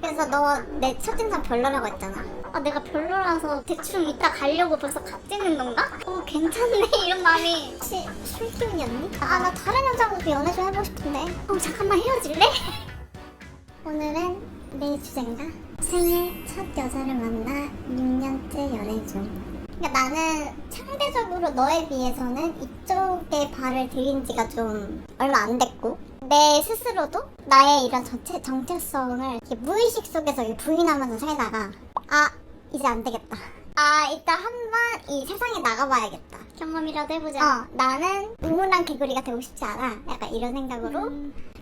그래서 너 내 첫인상 별로라고 했잖아. 내가 별로라서 대충 이따 가려고 벌써 갓지는 건가? 괜찮네 이런 마음이 혹시 술 기운이었니? 나 다른 여자하고 연애 좀 해보고 싶은데. 잠깐만 헤어질래? 오늘은 내 주제인가? 생일 첫 여자를 만나 6년째 연애 중. 그러니까 나는 상대적으로 너에 비해서는 이쪽에 발을 들인 지가 좀 얼마 안 됐고, 내 스스로도 나의 이런 정체성을 이렇게 무의식 속에서 부인하면서 살다가 이제 안 되겠다. 일단 한번 이 세상에 나가봐야겠다. 경험이라도 해보자. 나는 우물랑 개구리가 되고 싶지 않아. 약간 이런 생각으로.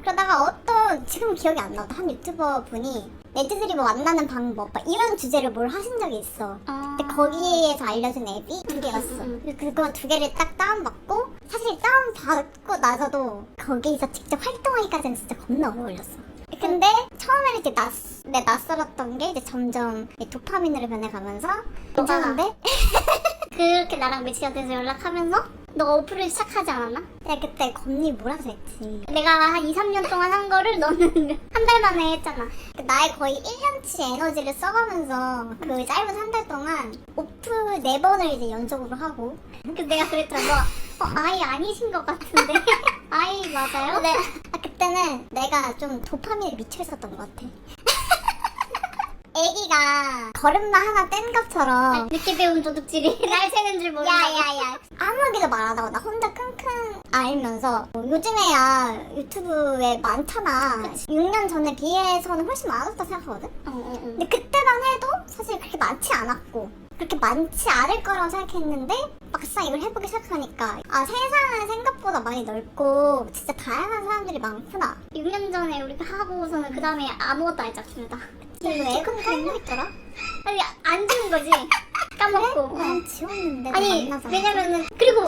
그러다가 지금 기억이 안 나도 한 유튜버 분이 레드드리버 만나는 방법 이런 주제로 뭘 하신 적이 있어. 근데 거기에서 알려준 앱이 2개였어. 그거 2개를 딱 다운받고, 사실 다운받고 나서도 거기서 직접 활동하기까지는 진짜 겁나 오래 걸렸어. 근데 처음에는 이렇게 낯설었던 게 이제 점점 도파민으로 변해가면서 괜찮은데? 그렇게 나랑 며칠 돼서 연락하면서 너가 어플을 시작하지 않았나? 내가 그때 겁니 뭐라서 했지. 내가 한 2, 3년 동안 한 거를 너는 한 달 만에 했잖아. 나의 거의 1년치 에너지를 써가면서 그 짧은 한 달 동안 오프 4번을 이제 연속으로 하고. 그래서 내가 그랬잖아. 너 아이 아니신 것 같은데? 아이 맞아요? 네. 그때는 내가 좀 도파민에 미쳐 있었던 것 같아. 애기가 걸음마 하나 뗀 것처럼 늦게 배운 도둑질이 날 새는 줄 모른다고. 야야야, 아무에게도 말하다가 나 혼자 끙끙 앓면서 요즘에야 유튜브에 많잖아. 그치. 6년 전에 비해서는 훨씬 많았다 생각하거든? 근데 그때만 해도 사실 그렇게 많지 않았고 그렇게 많지 않을 거라고 생각했는데 막상 이걸 해보기 시작하니까 세상은 생각보다 많이 넓고 진짜 다양한 사람들이 많구나. 6년 전에 우리가 하고서는 그 다음에 아무것도 안 했잖아, 둘 다. 왜 까먹고 있더라? 아니 안 지운 거지. 까먹고. 난 지웠는데. 아니 왜냐면은 그리고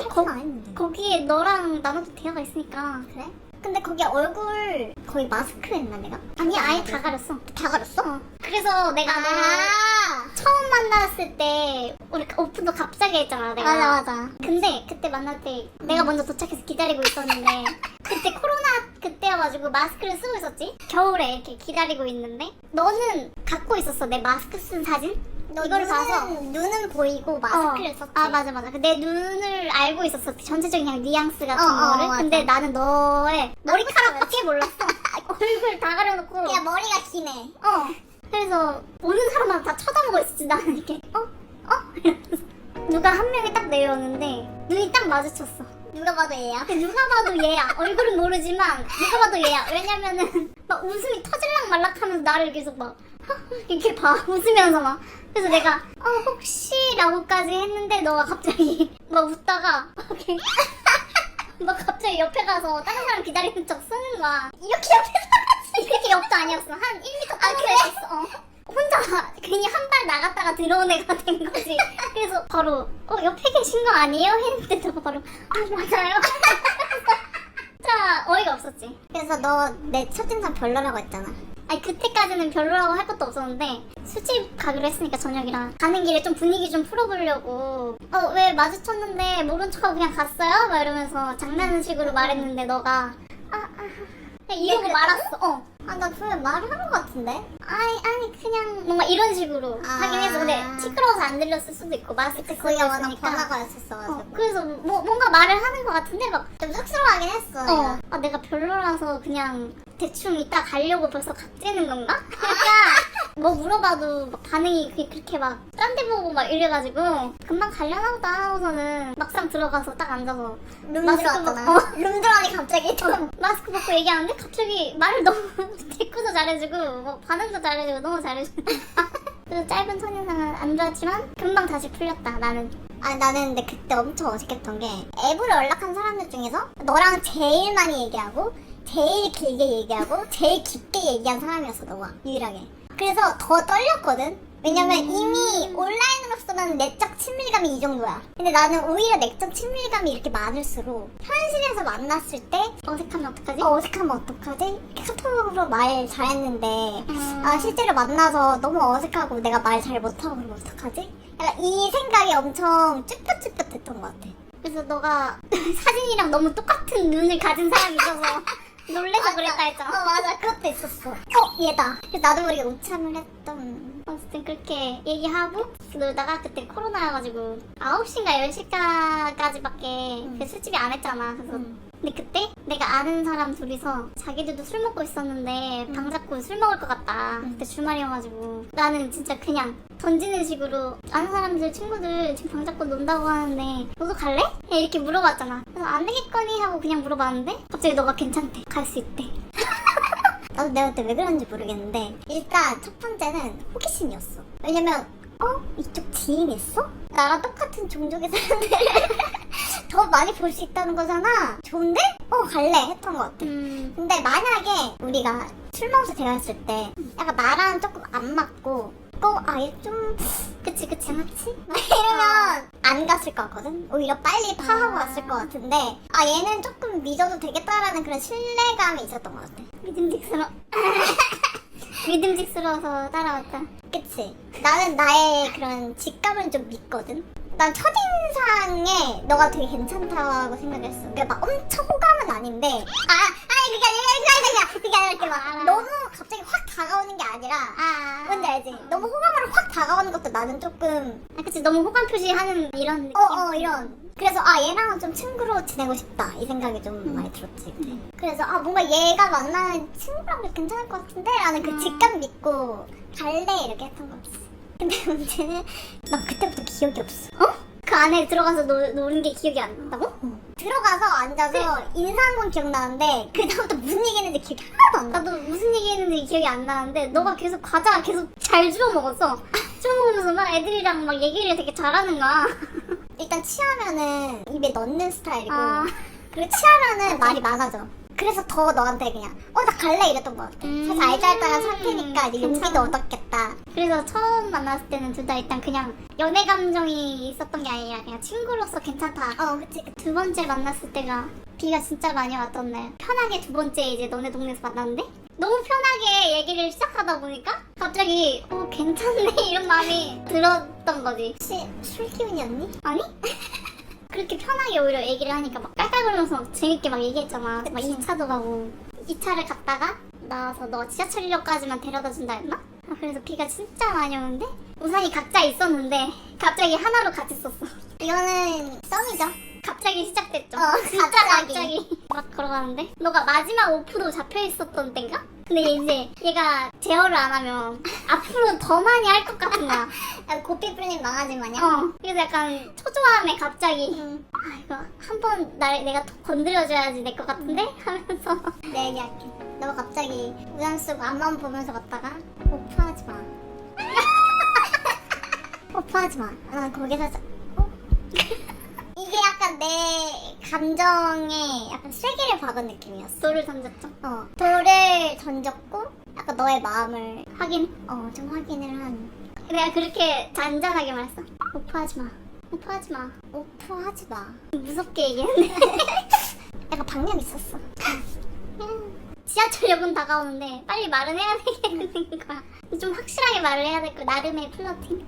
거기에 너랑 나눠도 대화가 있으니까. 그래? 근데 거기 얼굴 거의 마스크를 했나 내가? 아니 아예 다 가렸어. 다 가렸어? 그래서 내가 처음 만났을 때 우리 오픈도 갑자기 했잖아 내가. 맞아. 근데 그때 만날 때 내가 먼저 도착해서 기다리고 있었는데 그때 코로나 그때여가지고 마스크를 쓰고 있었지? 겨울에 이렇게 기다리고 있는데 너는 갖고 있었어 내 마스크 쓴 사진? 이걸 봐서 눈은 보이고 마스크를 썼지. 맞아. 내 눈을 알고 있었어. 전체적인 그냥 뉘앙스 같은 거를. 맞아. 근데 나는 너의 머리카락밖에 몰랐어. 얼굴 다 가려놓고. 야 머리가 기네. 그래서 오는 사람마다 다 쳐다보고 있었지. 나는 이렇게 이러면서 누가 한 명이 딱 내려오는데 눈이 딱 마주쳤어. 누가 봐도 얘야. 누가 봐도 얘야. 얼굴은 모르지만 누가 봐도 얘야. 왜냐면은 막 웃음이 터질락 말락하면서 나를 계속 막 이렇게 봐. 웃으면서 막. 그래서 내가 혹시 라고까지 했는데 너가 갑자기 막 웃다가 막 갑자기 옆에 가서 다른 사람 기다리는 척 쓰는 거야. 이렇게 옆에 서갔어. 이렇게 옆도 아니었어. 한 1m 떨어져 있었어. 혼자 괜히 한 발 나갔다가 들어온 애가 된 거지. 그래서 바로 옆에 계신 거 아니에요? 했는데 저거 바로 맞아요. 진짜 어이가 없었지. 그래서 너 내 첫인상 별로라고 했잖아. 아니 그때까지는 별로라고 할 것도 없었는데 술집 가기로 했으니까 저녁이랑 가는 길에 좀 분위기 좀 풀어보려고 왜 마주쳤는데 모른 척하고 그냥 갔어요? 막 이러면서 장난식으로 말했는데 너가 그냥 이러고 말았어. 나 분명 말을 한 것 같은데? 아니 그냥 뭔가 이런 식으로 하긴 해서 근데 시끄러워서 안 들렸을 수도 있고 마스크 거의 워낙 번화가였었어가지고 그래서 뭔가 말을 하는 것 같은데 막 좀 쑥스러워하긴 했어. 내가 별로라서 그냥 대충 이따 가려고 벌써 갓지는 건가? 약간 뭐 물어봐도 막 반응이 그렇게 막 딴 데 보고 막 이래가지고 금방 가려나 보다 하고서는 막상 들어가서 딱 앉아서 룸 들어왔잖아. 룸 들어가니 갑자기 마스크 벗고 얘기하는데 갑자기 말을 너무 대꾸도 잘해주고 뭐 반응도 잘해주고 너무 잘해주고 그래서 짧은 첫인상은 안 좋았지만 금방 다시 풀렸다 나는. 나는 근데 그때 엄청 어색했던 게 앱으로 연락한 사람들 중에서 너랑 제일 많이 얘기하고 제일 길게 얘기하고 제일 깊게 얘기한 사람이었어 너가 유일하게. 그래서 더 떨렸거든. 왜냐면 이미 온라인으로서는 내적 친밀감이 이 정도야. 근데 나는 오히려 내적 친밀감이 이렇게 많을수록 현실에서 만났을 때 어색하면 어떡하지? 어색하면 어떡하지? 이렇게 카톡으로 말 잘했는데 실제로 만나서 너무 어색하고 내가 말 잘 못하고 그러면 어떡하지? 약간 이 생각이 엄청 쭈뼛쭈뼛 됐던 것 같아. 그래서 너가 사진이랑 너무 똑같은 눈을 가진 사람이 있어서 놀래서 맞아. 그랬다 했잖아. 맞아, 그것도 있었어. 얘다. 그래서 나도 모르게 오참을 했던. 어쨌든 그렇게 얘기하고 놀다가 그때 코로나여가지고 9시인가 10시까지밖에 그 술집이 안 했잖아. 그래서 근데 그때 내가 아는 사람 둘이서 자기들도 술 먹고 있었는데 방 잡고 술 먹을 것 같다. 그때 주말이어가지고 나는 진짜 그냥 던지는 식으로 아는 사람들 친구들 지금 방 잡고 논다고 하는데 너도 갈래? 이렇게 물어봤잖아. 그래서 안 되겠거니 하고 그냥 물어봤는데 갑자기 너가 괜찮대. 갈 수 있대. 나도 내가 그때 왜 그런지 모르겠는데 일단 첫 번째는 호기심이었어. 왜냐면 이쪽 지인 있어? 나랑 똑같은 종족의 사람들 더 많이 볼 수 있다는 거잖아. 좋은데? 갈래 했던 것 같아. 근데 만약에 우리가 술 먹어서 대화했을 때 약간 나랑 조금 안 맞고 얘 좀 그치 막 이러면 안 갔을 것 같거든. 오히려 빨리 파하고 갔을 것 같은데 얘는 조금 믿어도 되겠다라는 그런 신뢰감이 있었던 것 같아. 믿음직스러워서 따라왔다. 그치. 나는 나의 그런 직감을 좀 믿거든. 난 첫인상에 너가 되게 괜찮다고 생각했어. 그러니까 막 엄청 호감은 아닌데 그게 아니라 이렇게 막 너무 갑자기 확 다가오는 게 아니라 뭔지 알지? 너무 호감으로 확 다가오는 것도 나는 조금 그치. 너무 호감 표시하는 이런 느낌? 이런. 그래서 얘랑은 좀 친구로 지내고 싶다 이 생각이 좀 많이 들었지. 그래서 뭔가 얘가 만나는 친구랑 괜찮을 것 같은데 라는 그 직감 믿고 갈래 이렇게 했던 거지. 근데 문제는 난 그때부터 기억이 없어. 그 안에 들어가서 노는 게 기억이 안 난다고? 들어가서 앉아서 인사한 건 기억나는데 그 다음부터 무슨 얘기했는지 기억이 하나도 안 나. 나도 무슨 얘기했는지 기억이 안 나는데 너가 계속 과자 계속 잘 주워 먹었어. 주워 먹으면서 막 애들이랑 막 얘기를 되게 잘하는 거야. 일단 취하면은 입에 넣는 스타일이고 그리고 취하면은 말이 많아져. 그래서 더 너한테 그냥 나 갈래 이랬던 것 같아. 사실 알잘딱한 상태니까 이제 용기도 얻었겠다. 그래서 처음 만났을 때는 둘 다 일단 그냥 연애 감정이 있었던 게 아니라 그냥 친구로서 괜찮다. 그치. 두 번째 만났을 때가 비가 진짜 많이 왔던 날. 편하게 두 번째 이제 너네 동네에서 만났는데 너무 편하게 얘기를 시작하다 보니까 갑자기 괜찮네 이런 마음이 들었던 거지. 혹시 술 기운이었니? 아니? 그렇게 편하게 오히려 얘기를 하니까 막 깔깔거리면서 막 재밌게 막 얘기했잖아. 막 2차도 가고 2차를 갔다가 나와서 너가 지하철역까지만 데려다 준다 했나? 그래서 비가 진짜 많이 오는데 우산이 각자 있었는데 갑자기 하나로 같이 썼어. 이거는 썸이죠. 갑자기 시작됐죠. 진짜 갑자기 막 걸어가는데 너가 마지막 오프도 잡혀 있었던 때인가? 근데 이제 얘가 제어를 안 하면 앞으로 더 많이 할 것 같은 거야. 고삐 뿌리는 망아지 마냥? 그래서 약간 초조함에 갑자기 이거 한번 내가 건드려줘야지 될 것 같은데? 하면서 내 얘기할게. 너가 갑자기 우산 쓰고 앞만 보면서 갔다가 오프하지 마. 오프하지 마. 난 거기서 이게 약간 내 감정에 약간 세게를 박은 느낌이었어. 돌을 던졌죠? 돌을 던졌고 약간 너의 마음을 좀 확인을 한. 내가 그렇게 잔잔하게 말했어. 오프하지 마. 오프하지 마. 오프하지 마. 무섭게 얘기했네. 약간 방향 있었어. 지하철역은 다가오는데 빨리 말은 해야 되겠는 거야. 좀 확실하게 말을 해야 될 거. 나름의 플러팅.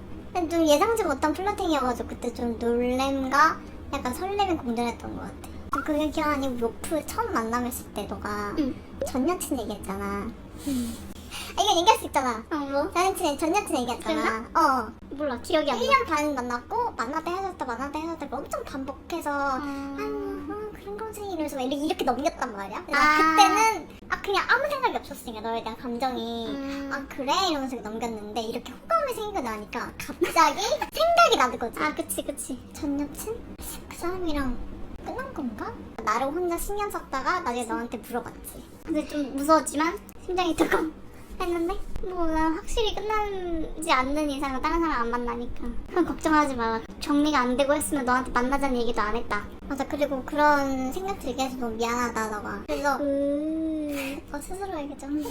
좀 예상치 못한 플러팅이어가지고 그때 좀 놀램과 약간 설렘이 공존했던 것 같아. 그게 기억나니 오프 처음 만남했을 때 너가 전 여친 얘기했잖아. 이건 얘기할 수 있잖아. 뭐? 전 여친 얘기했잖아. 몰라. 기억이 안 나. 1년 반 만났고 만났다 헤어졌다 엄청 반복해서 그런 거지 이러면서 막 이렇게 넘겼단 말이야. 그때는 그냥 아무 생각이 없었으니까 너에 대한 감정이 그래? 이러면서 넘겼는데 이렇게 호감이 생기고 나니까 갑자기 생각이 나는 거지. 그치. 전 여친? 그 사람이랑 끝난 건가? 나를 혼자 신경 썼다가 나중에 너한테 물어봤지. 근데 좀 무서웠지만 심장이 두근 했는데 난 확실히 끝나지 않는 이상은 다른 사람 안 만나니까 걱정하지 마라. 정리가 안 되고 했으면 너한테 만나자는 얘기도 안 했다. 맞아. 그리고 그런 생각 들게 해서 너무 미안하다 너가. 그래서 스스로에게 좀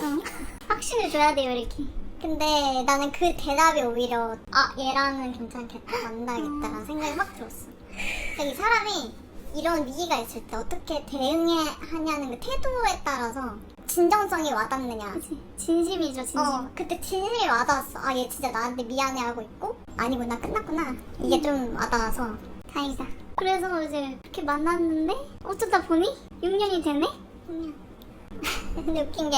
확신을 줘야 돼요 이렇게. 근데 나는 그 대답이 오히려 얘랑은 괜찮겠다 만나겠다라는 생각이 확 들었어. 그러니까 이 사람이 이런 위기가 있을 때 어떻게 대응하냐는 그 태도에 따라서 진정성이 와닿느냐. 그치. 진심이죠 진심. 그때 진심이 와닿았어. 얘 진짜 나한테 미안해하고 있고 아니구나 끝났구나 이게 좀 와닿아서 다행이다. 그래서 이제 그렇게 만났는데 어쩌다 보니 6년이 되네? 6년. 근데 웃긴 게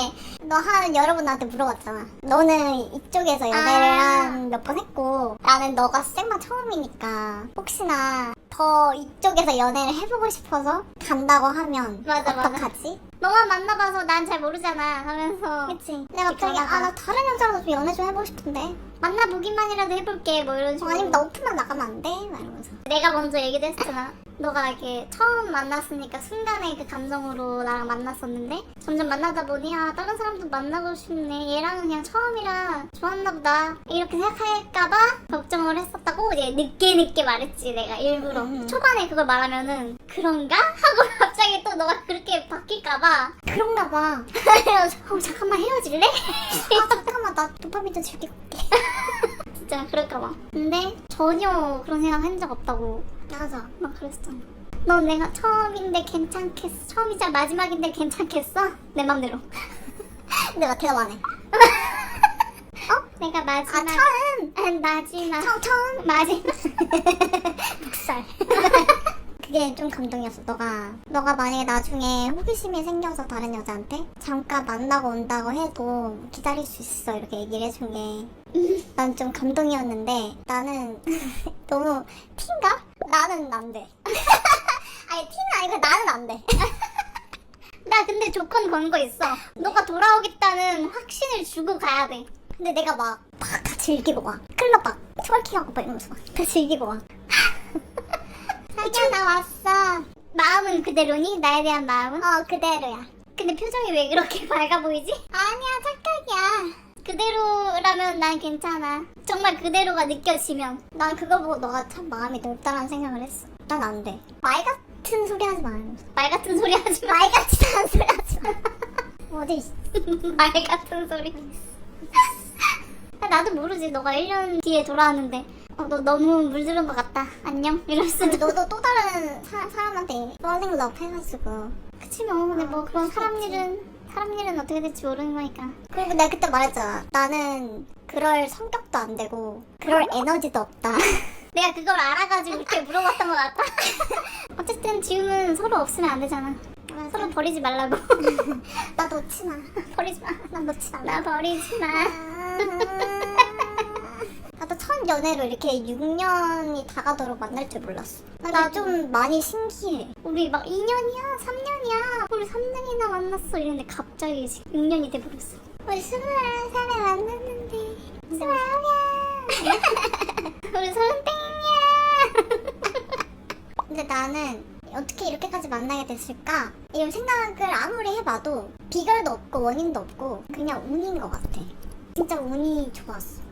너 한 여러 번 나한테 물어봤잖아. 너는 이쪽에서 연애를 한 몇 번 했고 나는 너가 생방 처음이니까 혹시나 더 이쪽에서 연애를 해보고 싶어서 간다고 하면 어떡하지? 너만 만나봐서 난 잘 모르잖아 하면서 그치. 내가 갑자기 나 다른 여자랑 좀 연애 좀 해보고 싶은데 만나보기만이라도 해볼게 뭐 이런 식으로. 아니면 나 오픈만 나가면 안 돼? 막 이러면서 내가 먼저 얘기도 했잖아. 너가 이렇게 처음 만났으니까 순간의 그 감정으로 나랑 만났었는데 점점 만나다 보니 다른 사람도 만나고 싶네, 얘랑은 그냥 처음이라 좋았나 보다 이렇게 생각할까봐 걱정을 했었다고 이제 늦게 말했지 내가 일부러. 초반에 그걸 말하면은 그런가? 하고 갑자기 또 너가 그렇게 바뀔까봐 그런가 봐. 잠깐만 헤어질래? 잠깐만 나 도파민 좀 즐기고 올게. 진짜 그럴까봐. 근데 전혀 그런 생각 한 적 없다고. 맞아. 나 그랬잖아. 너 내가 처음인데 괜찮겠어? 처음이자 마지막인데 괜찮겠어? 내 맘대로. 내가 대답 안 해. 내가 마지막. 처음. 마지막. 처음. 마지막. 묵살. 그게 좀 감동이었어. 너가 만약에 나중에 호기심이 생겨서 다른 여자한테 잠깐 만나고 온다고 해도 기다릴 수 있어 이렇게 얘기를 해준 게 난 좀 감동이었는데 나는 너무 티인가? 나는 안 돼. 아니 티는 아니고 나는 안 돼. 나 근데 조건 건 거 있어. 너가 돌아오겠다는 확신을 주고 가야 돼. 근데 내가 막 다 즐기고 와. 클럽 막 트월킹하고 막 이러면서 막 다 즐기고 와. 자기야 나 왔어. 마음은 그대로니? 나에 대한 마음은? 그대로야. 근데 표정이 왜 그렇게 밝아 보이지? 아니야 착각이야. 그대로라면 난 괜찮아. 정말 그대로가 느껴지면. 난 그거 보고 너가 참 마음이 넓다라는 생각을 했어. 난 안 돼. 말 같은 소리 하지 마. 말 같은 소리 하지 마. 말 같은 소리 하지 마. 어디 말 같은 소리. 나도 모르지. 너가 1년 뒤에 돌아왔는데 너 너무 물들은 것 같다. 안녕? 이럴 수도. 너도 또 다른 사람한테 falling love 해가지고. 그치 뭐. 근데 뭐 그런 사람 일은 어떻게 될지 모르는 거니까. 그리고 내가 그때 말했잖아. 나는 그럴 성격도 안 되고 그럴 에너지도 없다. 내가 그걸 알아가지고 이렇게 물어봤던 것 같다. 어쨌든 지금은 서로 없으면 안 되잖아. 맞아. 서로 버리지 말라고. 나 놓지 마. 버리지 마. 나 놓지 마. 나 버리지 마. 나도 첫 연애로 이렇게 6년이 다가도록 만날 줄 몰랐어. 나 좀 많이 신기해. 우리 막 2년이야? 3년이야? 우리 3년이나 만났어 이랬는데 갑자기 6년이 돼버렸어. 우리 21살에 만났는데 21이야. 우리 30땡이야. 근데 나는 어떻게 이렇게까지 만나게 됐을까? 이런 생각을 아무리 해봐도 비결도 없고 원인도 없고 그냥 운인 것 같아. 진짜 운이 좋았어.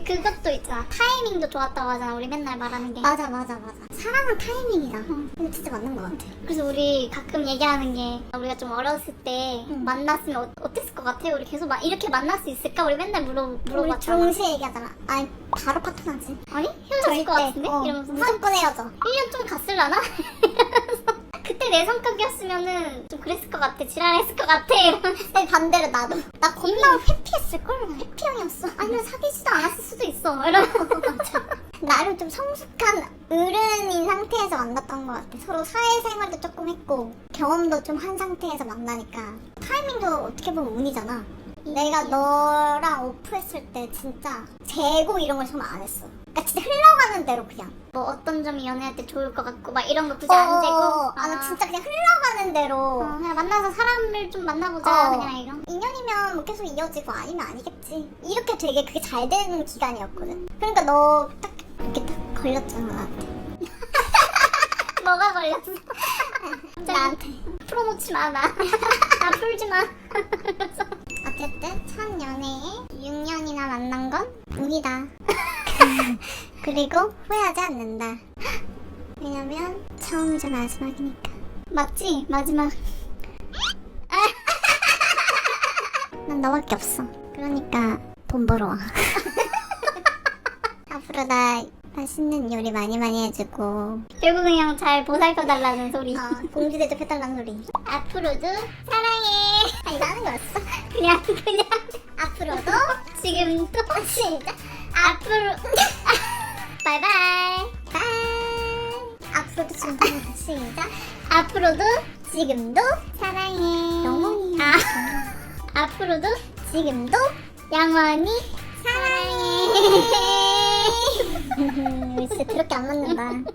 그것도 있잖아. 타이밍도 좋았다고 하잖아. 우리 맨날 말하는 게. 맞아. 사랑은 타이밍이다. 근데 진짜 맞는 것 같아. 그래서 우리 가끔 얘기하는 게 우리가 좀 어렸을 때 만났으면 어땠을 것 같아? 우리 계속 이렇게 만날 수 있을까? 우리 맨날 물어봤잖아. 우리 동시에 얘기하잖아. 아니 바로 파토나지. 아니? 헤어질 것 같은데? 이러면서 무조건 헤어져. 1년 좀 갔을라나? 이러면서 그때 내 성격이었으면은 좀 그랬을 것 같아. 지랄했을 것 같아. 근데 반대로 나도. 나 겁나 회피했을걸? 회피형이었어. 아니면 사귀지도 않았을 수도 있어. 이러면서. 나를 좀 성숙한 어른인 상태에서 만났던 것 같아. 서로 사회생활도 조금 했고 경험도 좀 한 상태에서 만나니까 타이밍도 어떻게 보면 운이잖아. 내가 너랑 오프했을 때 진짜 재고 이런 걸 정말 안 했어. 그러니까 진짜 흘러가는 대로 그냥 뭐 어떤 점이 연애할 때 좋을 것 같고 막 이런 거 굳이 안 재고 나 진짜 그냥 흘러가는 대로 그냥 만나서 사람을 좀 만나보자 그냥 이런. 인연이면 뭐 계속 이어지고 아니면 아니겠지. 이렇게 되게 그게 잘 되는 기간이었거든. 그러니까 너 딱 이렇게 딱 걸렸잖아 나한테. 뭐가 걸렸어? 나한테. 풀어놓지 마 나. 나 풀지 마. 어쨌든 첫 연애에 6년이나 만난 건 운이다. 그리고 후회하지 않는다. 왜냐면 처음이자 마지막이니까. 맞지? 마지막. 난 너밖에 없어. 그러니까 돈 벌어와. 앞으로 나 맛있는 요리 많이 해주고 결국 그냥 잘 보살펴달라는 소리. 공주 대접해달라는 소리. 앞으로도 사랑해. 아니 나는 거였어. 그냥 앞으로도 지금도 진짜 앞으로 바이바이 바이. 앞으로도 지금도 시작. 앞으로도 지금도 사랑해. 앞으로도 지금도 영원히 사랑해. 진짜 그렇게 안 맞는다.